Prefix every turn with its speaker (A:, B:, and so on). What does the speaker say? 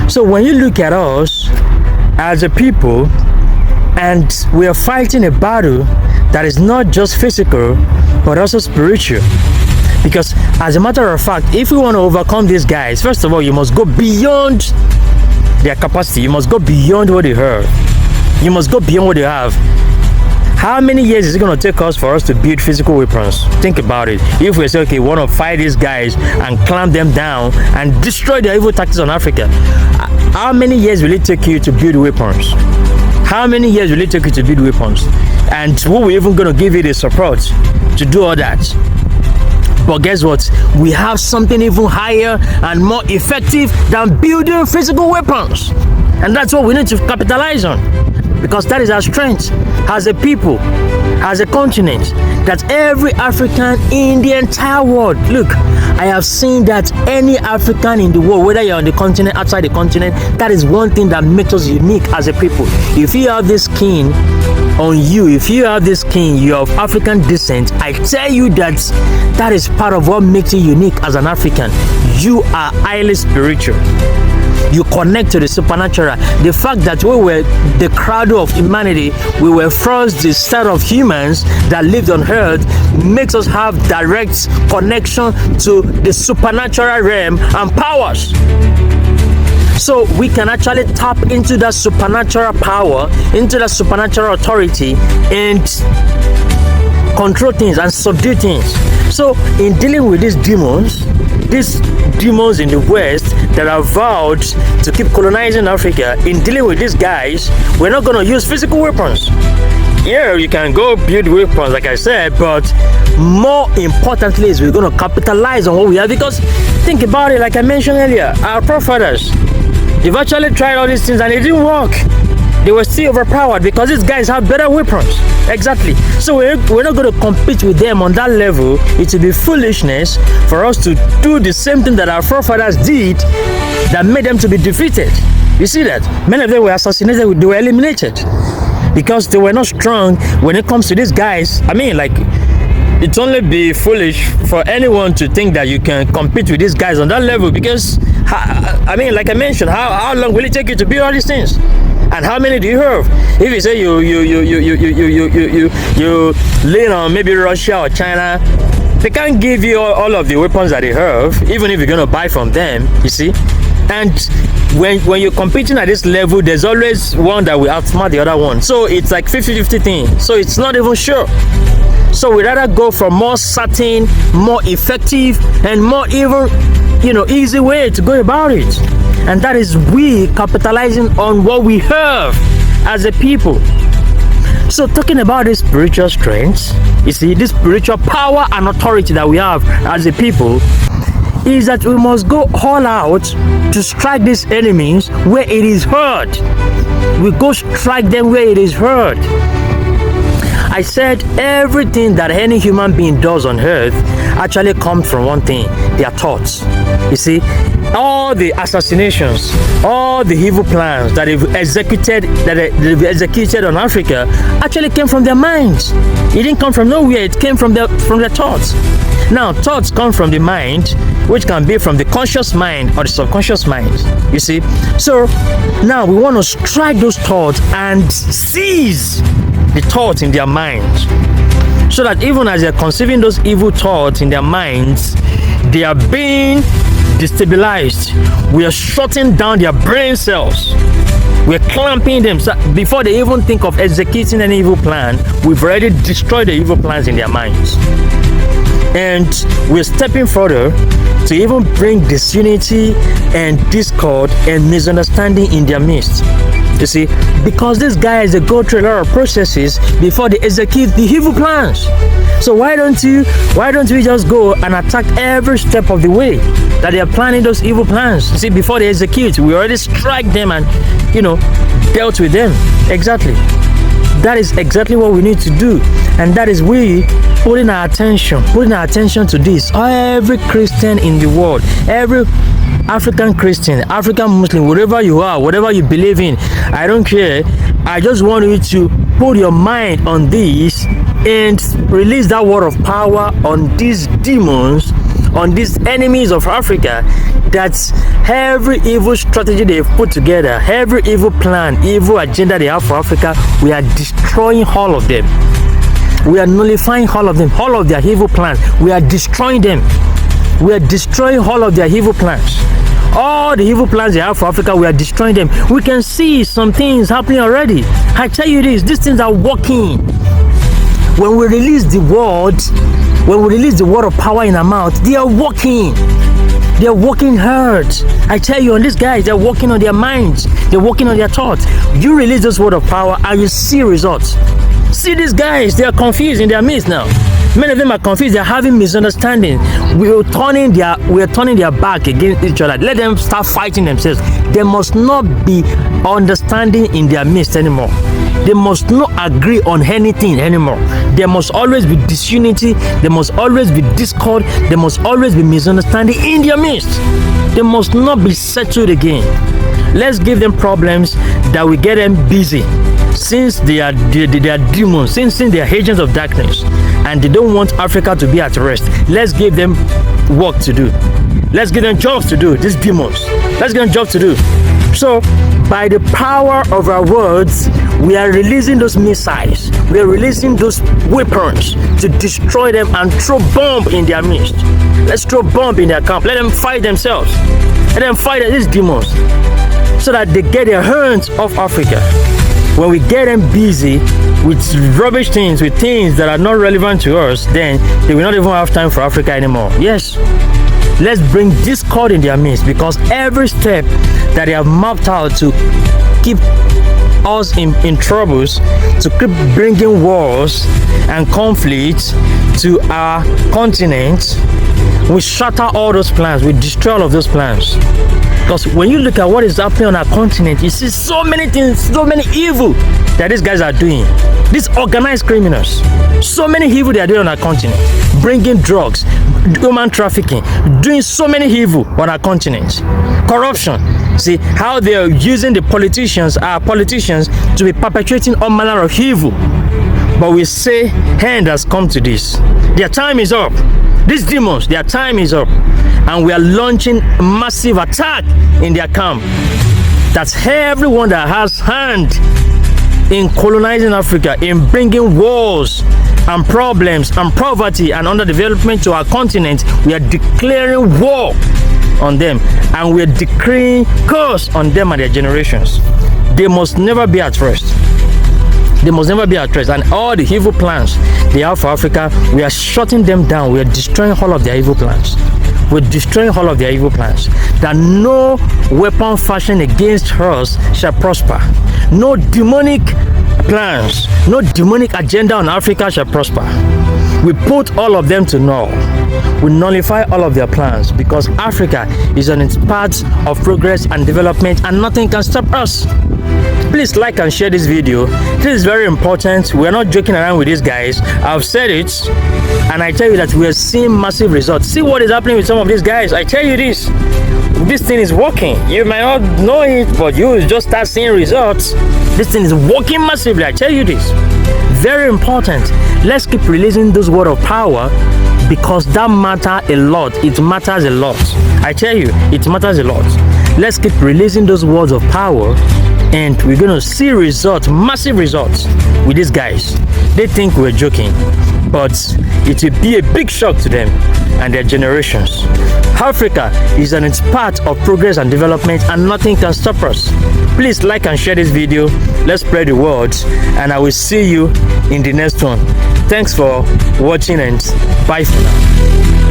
A: So when you look at us as a people, and we are fighting a battle that is not just physical but also spiritual. Because as a matter of fact, if we want to overcome these guys, first of all, you must go beyond their capacity. You must go beyond what they have. You must go beyond what they have. How many years is it going to take us for us to build physical weapons? Think about it. If we say, okay, we want to fight these guys and clamp them down and destroy their evil tactics on Africa, how many years will it take you to build weapons? How many years will it take you to build weapons? And who are even going to give you the support to do all that? But guess what? We have something even higher and more effective than building physical weapons. And that's what we need to capitalize on. Because that is our strength as a people, as a continent, that every African in the entire world, look, I have seen that any African in the world, whether you're on the continent, outside the continent, that is one thing that makes us unique as a people. If you have this skin on you, if you have this skin, you're of African descent, I tell you that that is part of what makes you unique as an African. You are highly spiritual. You connect to the supernatural. The fact that we were the cradle of humanity, we were first the set of humans that lived on earth, makes us have direct connection to the supernatural realm and powers. So we can actually tap into that supernatural power, into that supernatural authority, and control things and subdue things. So in dealing with these demons in the West that are vowed to keep colonizing Africa, in dealing with these guys, we're not going to use physical weapons. Yeah, you can go build weapons, like I said, but more importantly is we're going to capitalize on what we have. Because think about it, like I mentioned earlier, our forefathers, they've actually tried all these things and it didn't work. They were still overpowered because these guys have better weapons. Exactly. So we're not going to compete with them on that level. It would be foolishness for us to do the same thing that our forefathers did that made them to be defeated. You see that? Many of them were assassinated, they were eliminated because they were not strong when it comes to these guys. I mean, like, it's only be foolish for anyone to think that you can compete with these guys on that level because, I mean, like I mentioned, how long will it take you to build all these things? And how many do you have? If you say you lean on maybe Russia or China, they can't give you all of the weapons that they have, even if you're going to buy from them, you see. And when you're competing at this level, there's always one that will outsmart the other one. So it's like 50-50 thing. So it's not even sure. So we'd rather go for more certain, more effective, and more even, easy way to go about it. And that is we capitalizing on what we have as a people. So talking about this spiritual strength, you see, this spiritual power and authority that we have as a people, is that we must go all out to strike these enemies where it is heard. We go strike them where it is heard. I said everything that any human being does on earth actually comes from one thing, their thoughts. You see, all the assassinations, all the evil plans that they've executed on Africa actually came from their minds. It didn't come from nowhere, it came from their thoughts. Now, thoughts come from the mind, which can be from the conscious mind or the subconscious mind, you see. So now we want to strike those thoughts and seize the thoughts in their minds, so that even as they're conceiving those evil thoughts in their minds, they are being destabilized. We are shutting down their brain cells. We're clamping them. So before they even think of executing any evil plan, we've already destroyed the evil plans in their minds. And we're stepping further to even bring disunity and discord and misunderstanding in their midst. You see, because these guys, they go through a lot of processes before they execute the evil plans. So why don't we just go and attack every step of the way that they are planning those evil plans? You see, before they execute, we already strike them and, dealt with them. Exactly. That is exactly what we need to do. And that is we putting our attention to this. Every Christian in the world, every African Christian, African Muslim, wherever you are, whatever you believe in, I don't care. I just want you to put your mind on this and release that word of power on these demons on these enemies of Africa that every evil strategy they've put together, every evil plan, evil agenda they have for Africa, we are destroying all of them. We are nullifying all of them, all of their evil plans. We are destroying them. We are destroying all of their evil plans. All the evil plans they have for Africa, we are destroying them. We can see some things happening already. I tell you this, these things are working. When we release the word, of power in our mouth, they are working. They are working hard. I tell you, on these guys, they're working on their minds. They're working on their thoughts. You release this word of power and you see results. See these guys, they are confused in their midst now. Many of them are confused. They're having misunderstanding. We are turning their back against each other. Let them start fighting themselves. There must not be understanding in their midst anymore. They must not agree on anything anymore. There must always be disunity. There must always be discord. There must always be misunderstanding in their midst. They must not be settled again. Let's give them problems that will get them busy. Since they are demons, since they are agents of darkness, and they don't want Africa to be at rest, let's give them work to do. Let's give them jobs to do, these demons. Let's give them jobs to do. So, by the power of our words, we are releasing those missiles. We are releasing those weapons to destroy them and throw bomb in their midst. Let's throw bomb in their camp. Let them fight themselves. Let them fight these demons so that they get their hands off Africa. When we get them busy with rubbish things, with things that are not relevant to us, then they will not even have time for Africa anymore. Yes, let's bring discord in their midst, because every step that they have mapped out to keep us in troubles, to keep bringing wars and conflicts to our continent, we shatter all those plans, we destroy all of those plans. Because when you look at what is happening on our continent, you see so many things, so many evil that these guys are doing. These organized criminals, so many evil they are doing on our continent. Bringing drugs, human trafficking, doing so many evil on our continent. Corruption. See how they are using the politicians, our politicians, to be perpetrating all manner of evil. But we say, end has come to this. Their time is up. These demons, their time is up. And we are launching massive attack in their camp. That's everyone that has hand in colonizing Africa, in bringing wars and problems and poverty and underdevelopment to our continent. We are declaring war on them, and we are decreeing curse on them and their generations. They must never be at rest. They must never be at rest. And all the evil plans they have for Africa, we are shutting them down. We are destroying all of their evil plans. We're destroying all of their evil plans. That no weapon fashioned against us shall prosper. No demonic plans, no demonic agenda on Africa shall prosper. We put all of them to null. We nullify all of their plans, because Africa is on its path of progress and development, and nothing can stop us. Please like and share this video. This is very important. We're not joking around with these guys. I've said it, and I tell you that we are seeing massive results. See what is happening with some of these guys. I tell you this thing is working. You might not know it, but you just start seeing results. This thing is working massively. I tell you this. Very important. Let's keep releasing those words of power, because that matters a lot. It matters a lot. I tell you, it matters a lot. Let's keep releasing those words of power, and we're going to see results, massive results with these guys. They think we're joking, but it will be a big shock to them and their generations. Africa is on its path of progress and development, and nothing can stop us. Please like and share this video. Let's spread the word, and I will see you in the next one. Thanks for watching, and bye for now.